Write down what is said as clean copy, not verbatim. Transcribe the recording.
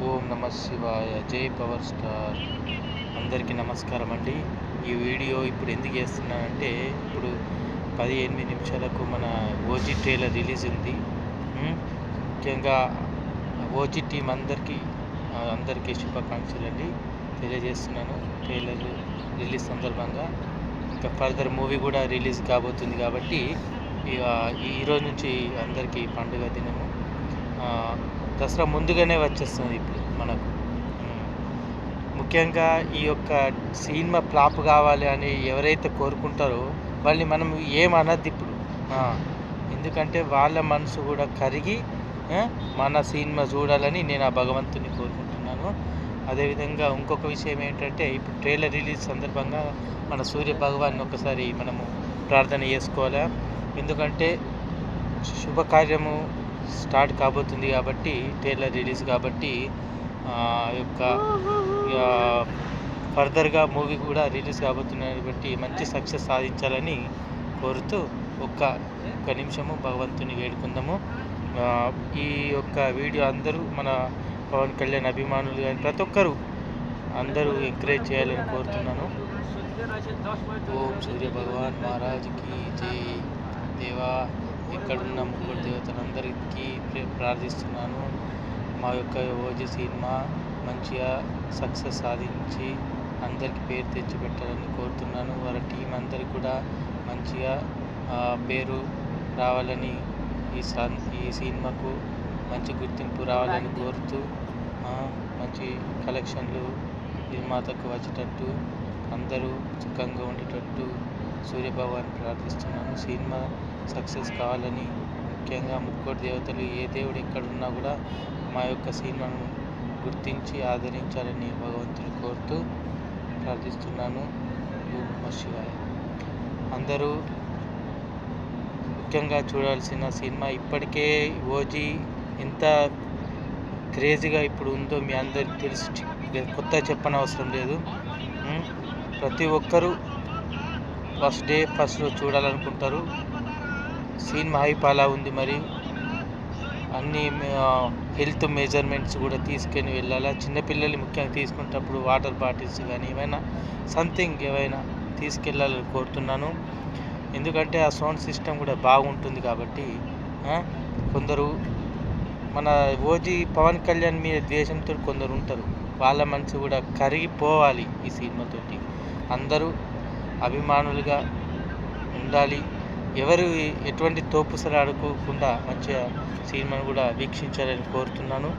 ఓం నమ శివాయ. జై పవర్ స్టార్. అందరికీ నమస్కారం అండి. ఈ వీడియో ఇప్పుడు ఎందుకు చేస్తున్నానంటే, ఇప్పుడు 18 నిమిషాలకు మన ఓజీ ట్రైలర్ రిలీజ్ ఉంది. ముఖ్యంగా ఓజీ టీం అందరికీ శుభాకాంక్షలు అండి తెలియజేస్తున్నాను. ట్రైలర్ రిలీజ్ సందర్భంగా ఇంకా ఫర్దర్ మూవీ కూడా రిలీజ్ కాబోతుంది కాబట్టి ఇక ఈరోజు నుంచి అందరికీ పండుగ దినము. దసరా ముందుగానే వచ్చేస్తుంది ఇప్పుడు మనకు. ముఖ్యంగా ఈ యొక్క సినిమా ఫ్లాప్ కావాలి అని ఎవరైతే కోరుకుంటారో వాళ్ళని మనం ఏమనద్దు ఇప్పుడు. ఎందుకంటే వాళ్ళ మనసు కూడా కరిగి మన సినిమా చూడాలని నేను ఆ భగవంతుని కోరుకుంటున్నాను. అదేవిధంగా ఇంకొక విషయం ఏంటంటే, ఇప్పుడు ట్రైలర్ రిలీజ్ సందర్భంగా మన సూర్య భగవాన్ని ఒకసారి మనము ప్రార్థన చేసుకోవాలా. ఎందుకంటే శుభకార్యము స్టార్ట్ కాబోతుంది కాబట్టి, ట్రైలర్ రిలీజ్ కాబట్టి యొక్క ఫర్దర్గా మూవీ కూడా రిలీజ్ కాబోతున్నాయి కాబట్టి మంచి సక్సెస్ సాధించాలని కోరుతూ ఒక్క నిమిషము భగవంతుని వేడుకుందాము. ఈ యొక్క వీడియో అందరూ మన పవన్ కళ్యాణ్ అభిమానులు కానీ ప్రతి ఒక్కరూ అందరూ ఎంకరేజ్ చేయాలని కోరుతున్నాను. ఓం సూర్య భగవాన్ మహారాజ్కి జై. దేవా, ఎక్కడున్న ముగ్గురు దేవతలందరికీ ప్రార్థిస్తున్నాను. మా యొక్క ఓజీ సినిమా మంచిగా సక్సెస్ సాధించి అందరికీ పేరు తెచ్చిపెట్టాలని కోరుతున్నాను. వారి టీం అందరికి కూడా మంచిగా పేరు రావాలని, ఈ సినిమాకు మంచి గుర్తింపు రావాలని కోరుతూ మంచి కలెక్షన్లు నిర్మాతకు వచ్చేటట్టు అందరూ సుఖంగా ఉండేటట్టు సూర్యభగవాన్ని ప్రార్థిస్తున్నాను. సినిమా సక్సెస్ కావాలని, ముఖ్యంగా ముక్కోటి దేవతలు ఏ దేవుడు ఎక్కడున్నా కూడా మా యొక్క సినిమాను గుర్తించి ఆదరించాలని భగవంతుని కోరుతూ ప్రార్థిస్తున్నాను. ఓం నమః శివాయ. అందరూ ముఖ్యంగా చూడాల్సిన సినిమా. ఇప్పటికే ఓజీ ఎంత క్రేజీగా ఇప్పుడు ఉందో మీ అందరికీ తెలుసు, కొత్త చెప్పనవసరం లేదు. ప్రతి ఒక్కరూ ఫస్ట్ రోజు చూడాలనుకుంటారు. సినిమా హైప్ అలా ఉంది. మరి అన్ని హెల్త్ మెజర్మెంట్స్ కూడా తీసుకొని వెళ్ళాలా. చిన్నపిల్లల్ని ముఖ్యంగా తీసుకునేటప్పుడు వాటర్ బాటిల్స్ కానీ ఏమైనా సంథింగ్ ఏవైనా తీసుకెళ్ళాలని కోరుతున్నాను. ఎందుకంటే ఆ సౌండ్ సిస్టమ్ కూడా బాగుంటుంది కాబట్టి. కొందరు మన ఓజీ పవన్ కళ్యాణ్ మీద ద్వేషంతో కొందరు ఉంటారు. వాళ్ళ మనసు కూడా కరిగిపోవాలి ఈ సినిమాతోటి. అందరూ అభిమానులుగా ఉండాలి. ఎవరు ఎటువంటి తోపుసలు ఆడుకోకుండా మంచిగా సినిమాను కూడా వీక్షించాలని కోరుతున్నాను.